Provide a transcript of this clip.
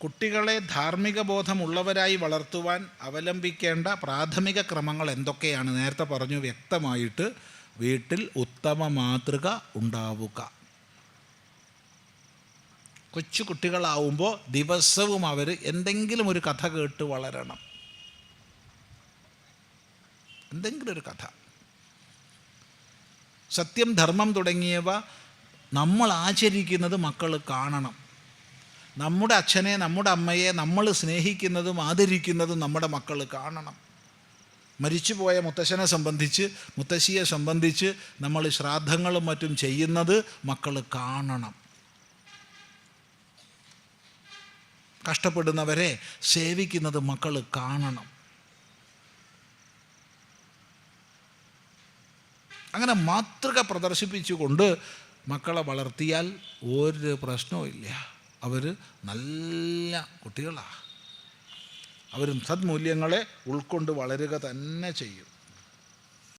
കുട്ടികളെ ധാർമ്മിക ബോധമുള്ളവരായി വളർത്തുവാൻ അവലംബിക്കേണ്ട പ്രാഥമിക ക്രമങ്ങൾ എന്തൊക്കെയാണ്? നേരത്തെ പറഞ്ഞു വ്യക്തമായിട്ട്. വീട്ടിൽ ഉത്തമ മാതൃക ഉണ്ടാവുക. കൊച്ചു കുട്ടികളാവുമ്പോൾ ദിവസവും അവർ എന്തെങ്കിലും ഒരു കഥ കേട്ട് വളരണം. എന്തെങ്കിലും ഒരു കഥ. സത്യം, ധർമ്മം തുടങ്ങിയവ നമ്മൾ ആചരിക്കുന്നത് മക്കൾ കാണണം. നമ്മുടെ അച്ഛനെ, നമ്മുടെ അമ്മയെ നമ്മൾ സ്നേഹിക്കുന്നതും ആദരിക്കുന്നതും നമ്മുടെ മക്കൾ കാണണം. മരിച്ചുപോയ മുത്തശ്ശനെ സംബന്ധിച്ച്, മുത്തശ്ശിയെ സംബന്ധിച്ച് നമ്മൾ ശ്രാദ്ധങ്ങളും മറ്റും ചെയ്യുന്നത് മക്കൾ കാണണം. കഷ്ടപ്പെടുന്നവരെ സേവിക്കുന്നത് മക്കൾ കാണണം. അങ്ങനെ മാതൃക പ്രദർശിപ്പിച്ചുകൊണ്ട് മക്കളെ വളർത്തിയാൽ ഒരു പ്രശ്നവും ഇല്ല. അവർ നല്ല കുട്ടികളാണ്. അവരും സദ്മൂല്യങ്ങളെ ഉൾക്കൊണ്ട് വളരുക തന്നെ ചെയ്യും.